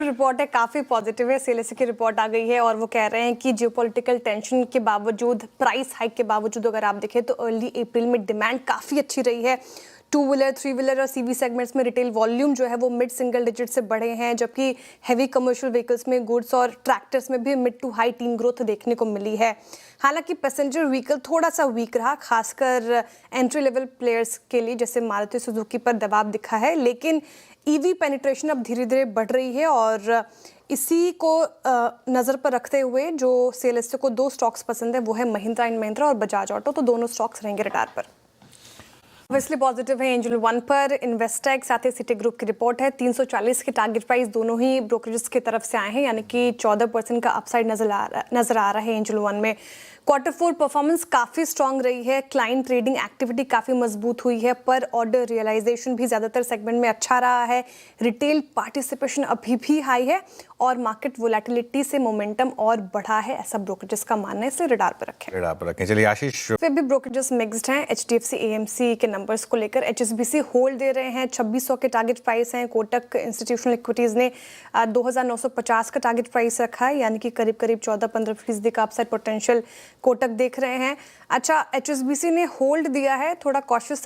Report है काफ़ी positive है। सीएलएसए की रिपोर्ट आ गई है और वो कह रहे हैं कि जियोपॉलिटिकल टेंशन के बावजूद, प्राइस हाइक के बावजूद अगर आप देखें तो अर्ली अप्रैल में डिमांड काफ़ी अच्छी रही है। टू व्हीलर, थ्री व्हीलर और सीवी सेगमेंट्स में रिटेल वॉल्यूम जो है वो मिड सिंगल डिजिट से बढ़े हैं, जबकि हैवी कमर्शियल व्हीकल्स में, गुड्स और ट्रैक्टर्स में भी mid to high teen growth देखने को मिली है। हालांकि पैसेंजर व्हीकल थोड़ा सा वीक रहा, खासकर एंट्री लेवल प्लेयर्स के लिए जैसे मारुति सुजुकी पर दबाव दिखा है, लेकिन ईवी पेनिट्रेशन अब धीरे धीरे बढ़ रही है और इसी को नज़र पर रखते हुए जो सीएलएसए को दो स्टॉक्स पसंद है वो है महिंद्रा एंड महिंद्रा और बजाज ऑटो, तो दोनों स्टॉक्स रहेंगे रडार पर। ऑब्वियसली पॉजिटिव है एंजल वन पर, इन्वेस्टेक साथ ही सिटी ग्रुप की रिपोर्ट है। 340 के टारगेट प्राइस दोनों ही ब्रोकरेज की तरफ से आए हैं, यानी कि 14% का अपसाइड नजर आ रहा है एंजल वन में। क्वार्टर 4 परफॉर्मेंस काफ़ी स्ट्रांग रही है, क्लाइंट ट्रेडिंग एक्टिविटी काफ़ी मजबूत हुई है, पर ऑर्डर रियलाइजेशन भी ज़्यादातर सेगमेंट में अच्छा रहा है। रिटेल पार्टिसिपेशन अभी भी हाई है और मार्केट वोलेटिलिटी से मोमेंटम और बढ़ा है, ऐसा ब्रोकरेजेस का मानना है, इसलिए रडार पर रखें। चलिए आशीष, फिर भी ब्रोकरेजेस मिक्स्ड हैं। एचडीएफसी एएमसी के नंबर्स को लेकर एचएसबीसी होल्ड दे रहे हैं, 2600 के टारगेट प्राइस हैं। कोटक इंस्टीट्यूशनल इक्विटीज़ ने 2950 का टारगेट प्राइस रखा है, यानी कि करीब 14-15% का अपसाइड पोटेंशियल कोटक देख रहे हैं। अच्छा, एचएसबीसी ने होल्ड दिया है, थोड़ा कॉशियस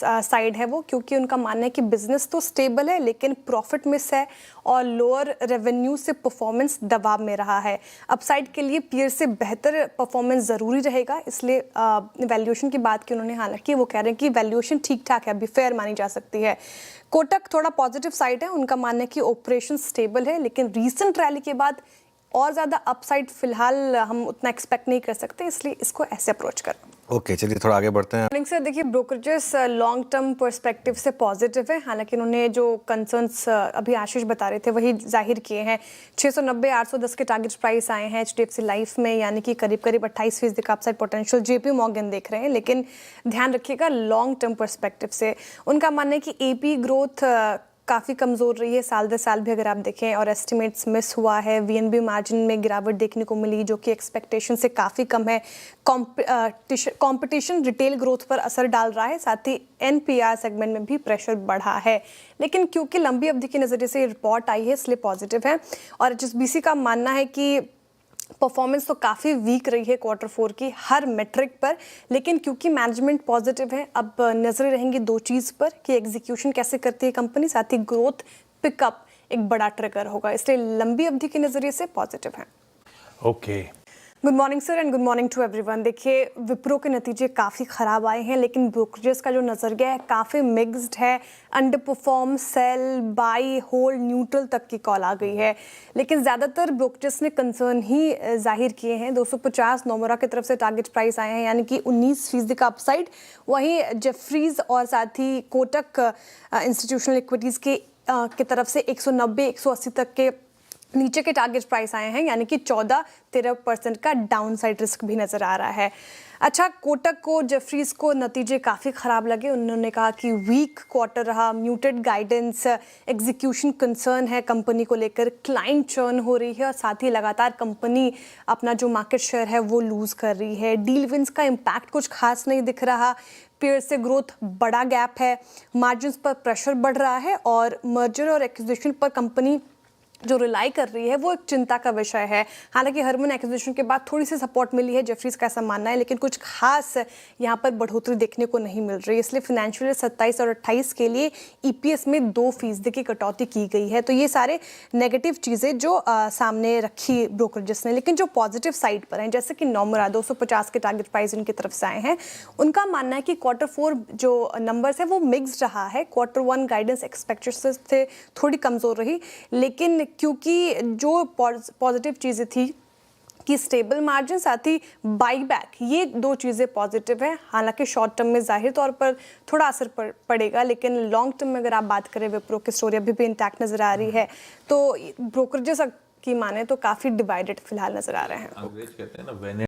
साइड है वो, क्योंकि उनका मानना है कि बिजनेस तो स्टेबल है लेकिन प्रॉफिट मिस है और लोअर रेवेन्यू से परफॉर्मेंस दबाव में रहा है। अपसाइड के लिए पीयर से बेहतर परफॉर्मेंस ज़रूरी रहेगा, इसलिए वैल्यूएशन की बात की उन्होंने। हालांकि वो कह रहे हैं कि वैल्यूएशन ठीक ठाक है, अभी फेयर मानी जा सकती है। कोटक थोड़ा पॉजिटिव साइड है, उनका मानना है कि ऑपरेशन स्टेबल है, लेकिन रीसेंट रैली के बाद और ज़्यादा अपसाइड फिलहाल हम उतना एक्सपेक्ट नहीं कर सकते, इसलिए इसको ऐसे अप्रोच करें। ओके, चलिए थोड़ा आगे बढ़ते हैं। सर देखिए, ब्रोकरेजेस लॉन्ग टर्म पर्सपेक्टिव से पॉजिटिव है, हालांकि उन्होंने जो कंसर्न्स अभी आशीष बता रहे थे वही जाहिर किए हैं। 690-810 के टारगेट प्राइस आए हैं एचडीएफसी लाइफ में, यानी कि करीब 28% का अपसाइड पोटेंशियल जेपी मॉर्गन देख रहे हैं, लेकिन ध्यान रखिएगा लॉन्ग टर्म पर्सपेक्टिव से उनका मानना है कि एपी ग्रोथ काफ़ी कमज़ोर रही है साल दर साल भी अगर आप देखें, और एस्टिमेट्स मिस हुआ है। वीएनबी मार्जिन में गिरावट देखने को मिली जो कि एक्सपेक्टेशन से काफ़ी कम है। कंपटीशन रिटेल ग्रोथ पर असर डाल रहा है, साथ ही एनपीआर सेगमेंट में भी प्रेशर बढ़ा है, लेकिन क्योंकि लंबी अवधि के नज़रिए से रिपोर्ट आई है इसलिए पॉजिटिव है। और एचएसबीसी का मानना है कि परफॉर्मेंस तो काफ़ी वीक रही है क्वार्टर 4 की हर मेट्रिक पर, लेकिन क्योंकि मैनेजमेंट पॉजिटिव है, अब नजरें रहेंगी दो चीज़ पर कि एग्जीक्यूशन कैसे करती है कंपनी, साथ ही ग्रोथ पिकअप एक बड़ा ट्रिगर होगा, इसलिए लंबी अवधि के नज़रिए से पॉजिटिव है। Okay, good morning sir and good morning to everyone. देखिए, विप्रो के नतीजे काफ़ी ख़राब आए हैं, लेकिन ब्रोकरेजेस का जो नज़रिया है काफ़ी मिक्स्ड है। Underperform, sell, buy, hold, neutral तक की कॉल आ गई है, लेकिन ज़्यादातर ब्रोकरेजेस ने कंसर्न ही जाहिर किए हैं। 250 नोमुरा की तरफ से टारगेट प्राइस आए हैं, यानी कि 19% का अपसाइड। वहीं जेफरीज और साथ ही कोटक इंस्टीट्यूशनल इक्विटीज़ की तरफ से 190-180 तक के नीचे के टारगेट प्राइस आए हैं, यानी कि 14-13% का डाउनसाइड रिस्क भी नज़र आ रहा है। अच्छा, कोटक को, जेफरीज को नतीजे काफ़ी ख़राब लगे। उन्होंने कहा कि वीक क्वार्टर रहा, म्यूटेड गाइडेंस, एग्जीक्यूशन कंसर्न है कंपनी को लेकर, क्लाइंट चर्न हो रही है और साथ ही लगातार कंपनी अपना जो मार्केट शेयर है वो लूज़ कर रही है। डील विंस का इम्पैक्ट कुछ खास नहीं दिख रहा, पीयर से ग्रोथ बड़ा गैप है, मार्जिन्स पर प्रेशर बढ़ रहा है और मर्जर और एक्विजिशन पर कंपनी जो रिलाई कर रही है वो एक चिंता का विषय है। हालांकि हरमन एक्विजिशन के बाद थोड़ी सी सपोर्ट मिली है, जेफरीज का ऐसा मानना है, लेकिन कुछ खास यहाँ पर बढ़ोतरी देखने को नहीं मिल रही, इसलिए फाइनेंशियल ईयर 27 और 28 के लिए ईपीएस में 2% की कटौती की गई है। तो ये सारे नेगेटिव चीज़ें जो सामने रखी ब्रोकरेजेस ने, लेकिन जो पॉजिटिव साइड पर हैं, जैसे कि नोमुरा 250 के टारगेट प्राइस उनकी तरफ से आए हैं, उनका मानना है कि क्वार्टर 4 जो नंबर्स है वो मिक्स्ड रहा है। क्वार्टर 1 गाइडेंस एक्सपेक्टेशंस से थोड़ी कमज़ोर रही, लेकिन क्योंकि जो पॉजिटिव चीज़ें थी कि स्टेबल मार्जिन, साथ ही बाईबैक, ये दो चीज़ें पॉजिटिव है। हालांकि शॉर्ट टर्म में जाहिर तौर पर थोड़ा असर पड़ेगा, लेकिन लॉन्ग टर्म में अगर आप बात करें विप्रो की स्टोरी अभी भी इंटैक्ट नज़र आ रही है। तो ब्रोकरेजेस की माने तो काफ़ी डिवाइडेड फिलहाल नज़र आ रहे हैं।